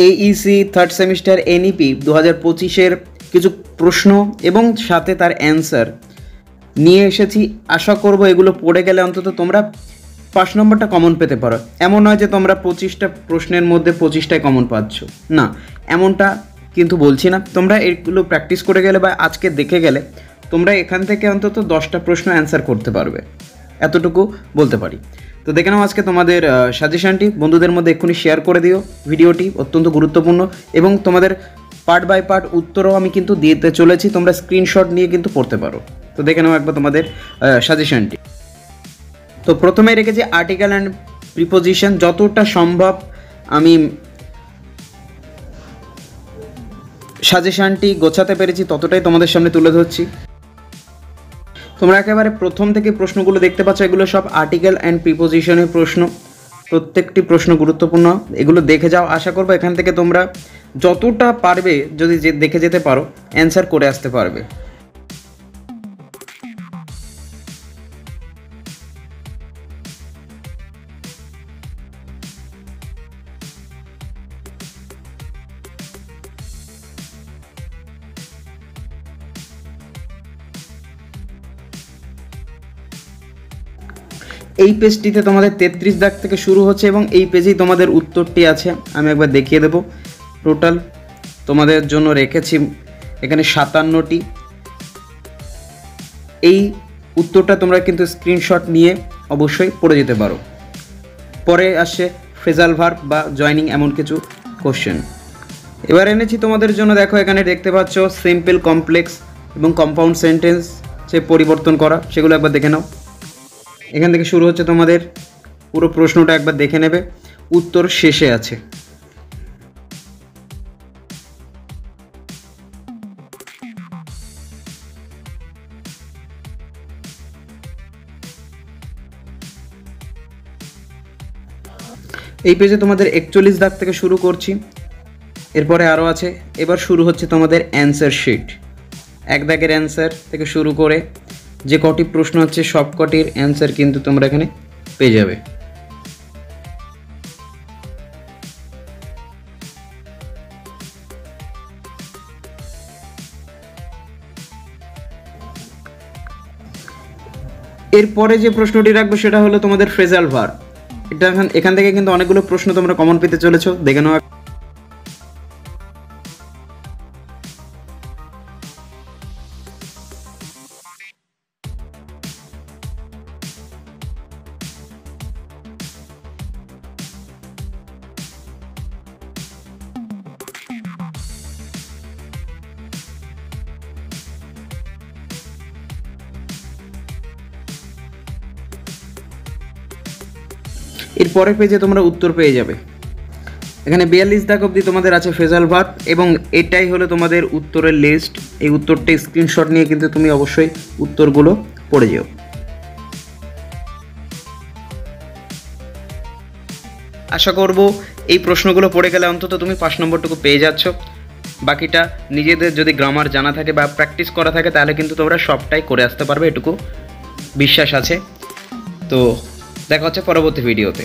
এইইসি third semester NEP 2025-এর কিছু প্রশ্ন এবং সাথে তার অ্যান্সার নিয়ে এসেছি। আশা করব এগুলো পড়ে গেলে অন্তত তোমরা 5 নম্বরটা কমন পেতে পারো। এমন নয় যে তোমরা 25টা প্রশ্নের মধ্যে 25টাই কমন পাচ্ছ, না, এমনটা কিন্তু বলছি না। তোমরা এগুলো প্র্যাকটিস করে গেলে বা আজকে দেখে গেলে তোমরা এখান থেকে অন্তত 10টা প্রশ্ন অ্যান্সার করতে পারবে, এতটুকু বলতে পারি। তো দেখে নাও আজকে তোমাদের সাজেশনটি, বন্ধুদের মধ্যে এক্ষুনি শেয়ার করে দিও। ভিডিওটি অত্যন্ত গুরুত্বপূর্ণ এবং তোমাদের পার্ট বাই পার্ট উত্তরও আমি কিন্তু দিতে চলেছি, তোমরা স্ক্রিনশট নিয়ে কিন্তু পড়তে পারো। তো দেখে নাও একবার তোমাদের সাজেশনটি। তো প্রথমে রেখেছি আর্টিকেল অ্যান্ড প্রিপোজিশন। যতটা সম্ভব আমি সাজেশনটি গোছাতে পেরেছি ততটাই তোমাদের সামনে তুলে ধরছি। তোমরা একেবারে প্রথম থেকে প্রশ্নগুলো দেখতে পাচ্ছ, এগুলো সব আর্টিকেল অ্যান্ড প্রিপোজিশনের প্রশ্ন, প্রত্যেকটি প্রশ্ন গুরুত্বপূর্ণ। এগুলো দেখে যাও, আশা করবো এখান থেকে তোমরা যতটা পারবে যদি দেখে যেতে পারো অ্যান্সার করে আসতে পারবে। এই পেজটিতে তোমাদের 33 দাগ থেকে শুরু হচ্ছে এবং এই পেজেই তোমাদের উত্তরটি আছে। আমি একবার দেখিয়ে দেব। টোটাল তোমাদের জন্য রেখেছি এখানে 57টি। এই উত্তরটা তোমরা কিন্তু স্ক্রিনশট নিয়ে অবশ্যই পড়ে যেতে পারো। পরে আসছে ফ্রেজাল ভার্ব বা জয়নিং এমন কিছু কোশ্চেন। এবার এনেছি তোমাদের জন্য, দেখো এখানে দেখতে পাচ্ছ সিম্পল, কমপ্লেক্স এবং কম্পাউন্ড সেন্টেন্স যে পরিবর্তন করা, সেগুলো একবার দেখে নাও। এখান থেকে শুরু হচ্ছে তোমাদের পুরো প্রশ্নটা একবার দেখে নেবে, উত্তর শেষে আছে। এই পেজে তোমাদের 41 দাগ থেকে শুরু করছি, এরপরে আরও আছে। এবার শুরু হচ্ছে তোমাদের অ্যান্সার শিট। 1 দাগের অ্যান্সার থেকে শুরু করে যে কটি প্রশ্ন হচ্ছে সব কটির অ্যান্সার কিন্তু তোমরা এখানে পেয়ে যাবে। এরপরে যে প্রশ্নটি রাখবো সেটা হলো তোমাদের ফ্রেজাল ভার্ব। এটা এখান থেকে কিন্তু অনেকগুলো প্রশ্ন তোমরা কমন পেতে চলেছো, দেখে নাও। এর পরের পেজে তোমরা উত্তর পেয়ে যাবে। এখানে 42 দাগ অবধি তোমাদের আছে ফ্রেজাল ভার্ব এবং এটাই হলো তোমাদের উত্তরের লিস্ট। এই উত্তরটা স্ক্রিনশট নিয়ে কিন্তু তুমি অবশ্যই উত্তরগুলো পড়ে যেও। আশা করব এই প্রশ্নগুলো পড়ে গেলে অন্তত তুমি 5 নম্বরটুকু পেয়ে যাচ্ছ। বাকিটা নিজেদের যদি গ্রামার জানা থাকে বা প্র্যাকটিস করা থাকে তাহলে কিন্তু তোমরা সবটাই করে আসতে পারবে, এটুকু বিশ্বাস আছে। তো দেখা হচ্ছে পরবর্তী ভিডিওতে।